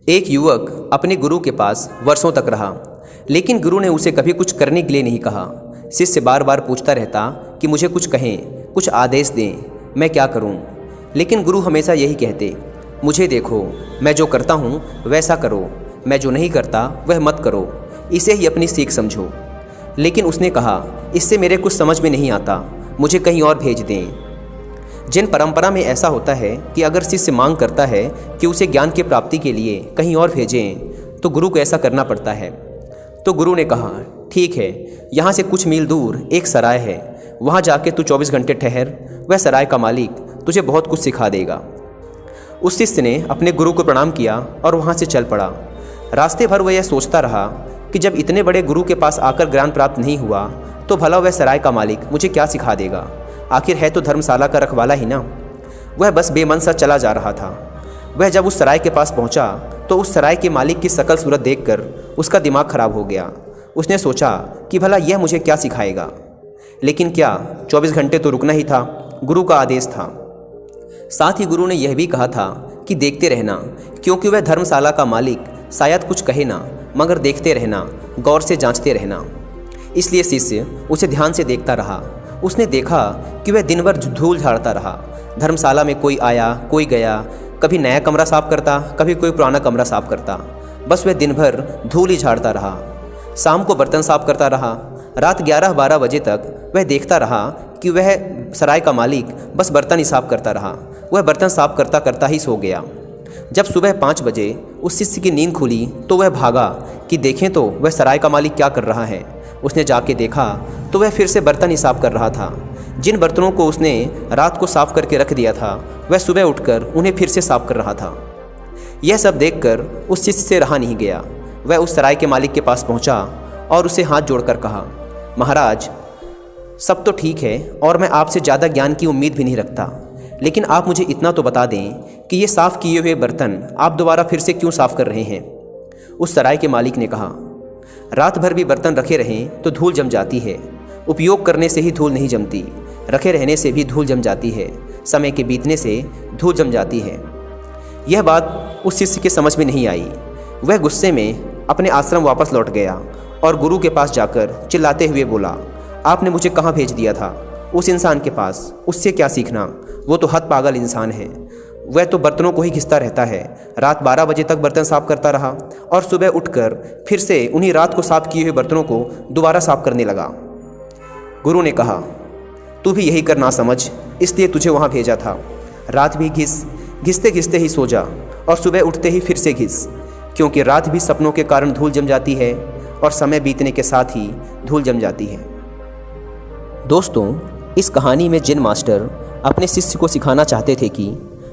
एक युवक अपने गुरु के पास वर्षों तक रहा, लेकिन गुरु ने उसे कभी कुछ करने के लिए नहीं कहा। शिष्य बार बार पूछता रहता कि मुझे कुछ कहें, कुछ आदेश दें, मैं क्या करूं? लेकिन गुरु हमेशा यही कहते, मुझे देखो, मैं जो करता हूं वैसा करो, मैं जो नहीं करता वह मत करो, इसे ही अपनी सीख समझो। लेकिन उसने कहा, इससे मेरे कुछ समझ में नहीं आता, मुझे कहीं और भेज दें। जैन परंपरा में ऐसा होता है कि अगर शिष्य मांग करता है कि उसे ज्ञान की प्राप्ति के लिए कहीं और भेजें, तो गुरु को ऐसा करना पड़ता है। तो गुरु ने कहा, ठीक है, यहाँ से कुछ मील दूर एक सराय है, वहाँ जाके तू 24 घंटे ठहर, वह सराय का मालिक तुझे बहुत कुछ सिखा देगा। उस शिष्य ने अपने गुरु को प्रणाम किया और वहाँ से चल पड़ा। रास्ते भर वह यह सोचता रहा कि जब इतने बड़े गुरु के पास आकर ज्ञान प्राप्त नहीं हुआ, तो भला वह सराय का मालिक मुझे क्या सिखा देगा? आखिर है तो धर्मशाला का रखवाला ही ना। वह बस बेमन सा चला जा रहा था। वह जब उस सराय के पास पहुंचा, तो उस सराय के मालिक की शकल सूरत देखकर उसका दिमाग खराब हो गया। उसने सोचा कि भला यह मुझे क्या सिखाएगा। लेकिन क्या 24 घंटे तो रुकना ही था, गुरु का आदेश था। साथ ही गुरु ने यह भी कहा था कि देखते रहना, क्योंकि वह धर्मशाला का मालिक शायद कुछ कहे ना, मगर देखते रहना, गौर से जांचते रहना। इसलिए शिष्य उसे ध्यान से देखता रहा। उसने देखा कि वह दिन भर धूल झाड़ता रहा। धर्मशाला में कोई आया, कोई गया, कभी नया कमरा साफ करता, कभी कोई पुराना कमरा साफ करता। बस वह दिन भर धूल ही झाड़ता रहा। शाम को बर्तन साफ करता रहा। रात 11-12 बजे तक वह देखता रहा कि वह सराय का मालिक बस बर्तन ही साफ करता रहा। वह बर्तन साफ करता करता ही सो गया। जब सुबह 5 बजे उस शिष्य की नींद खुली, तो वह भागा कि देखें तो वह सराय का मालिक क्या कर रहा है। उसने जाके देखा तो वह फिर से बर्तन ही साफ कर रहा था। जिन बर्तनों को उसने रात को साफ करके रख दिया था, वह सुबह उठकर उन्हें फिर से साफ कर रहा था। यह सब देखकर उस शिष्य से रहा नहीं गया। वह उस सराय के मालिक के पास पहुंचा और उसे हाथ जोड़कर कहा, महाराज, सब तो ठीक है और मैं आपसे ज़्यादा ज्ञान की उम्मीद भी नहीं रखता, लेकिन आप मुझे इतना तो बता दें कि ये साफ़ किए हुए बर्तन आप दोबारा फिर से क्यों साफ़ कर रहे हैं? उस सराय के मालिक ने कहा, रात भर भी बर्तन रखे रहें तो धूल जम जाती है। उपयोग करने से ही धूल नहीं जमती, रखे रहने से भी धूल जम जाती है। समय के बीतने से धूल जम जाती है। यह बात उस शिष्य के समझ में नहीं आई। वह गुस्से में अपने आश्रम वापस लौट गया और गुरु के पास जाकर चिल्लाते हुए बोला, आपने मुझे कहाँ भेज दिया था? उस इंसान के पास। उससे क्या सीखना? वो तो हद पागल इंसान है। वह तो बर्तनों को ही घिसता रहता है। रात 12 बजे तक बर्तन साफ करता रहा और सुबह उठकर फिर से उन्हीं रात को साफ किए हुए बर्तनों को दोबारा साफ करने लगा। गुरु ने कहा, तू भी यही करना समझ, इसलिए तुझे वहाँ भेजा था। रात भी घिसते घिसते ही सो जा और सुबह उठते ही फिर से घिस, क्योंकि रात भी सपनों के कारण धूल जम जाती है और समय बीतने के साथ ही धूल जम जाती है। दोस्तों, इस कहानी में जिन मास्टर अपने शिष्य को सिखाना चाहते थे कि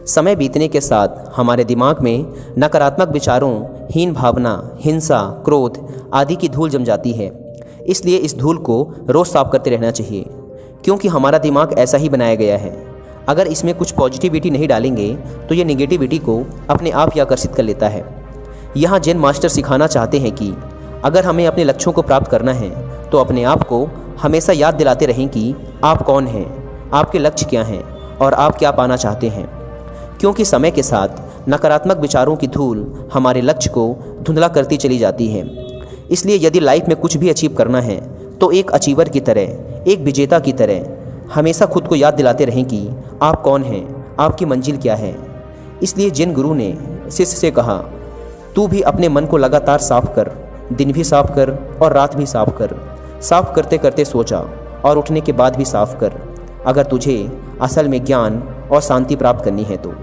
समय बीतने के साथ हमारे दिमाग में नकारात्मक विचारों, हीन भावना, हिंसा, क्रोध आदि की धूल जम जाती है। इसलिए इस धूल को रोज़ साफ करते रहना चाहिए, क्योंकि हमारा दिमाग ऐसा ही बनाया गया है। अगर इसमें कुछ पॉजिटिविटी नहीं डालेंगे तो ये नेगेटिविटी को अपने आप ही आकर्षित कर लेता है। यहाँ जैन मास्टर सिखाना चाहते हैं कि अगर हमें अपने लक्ष्यों को प्राप्त करना है तो अपने आप को हमेशा याद दिलाते रहें कि आप कौन हैं, आपके लक्ष्य क्या हैं और आप क्या पाना चाहते हैं। क्योंकि समय के साथ नकारात्मक विचारों की धूल हमारे लक्ष्य को धुंधला करती चली जाती है। इसलिए यदि लाइफ में कुछ भी अचीव करना है तो एक अचीवर की तरह, एक विजेता की तरह हमेशा खुद को याद दिलाते रहें कि आप कौन हैं, आपकी मंजिल क्या है। इसलिए जिन गुरु ने शिष्य से कहा, तू भी अपने मन को लगातार साफ कर, दिन भी साफ कर और रात भी साफ कर, साफ करते करते सो जा और उठने के बाद भी साफ कर, अगर तुझे असल में ज्ञान और शांति प्राप्त करनी है तो।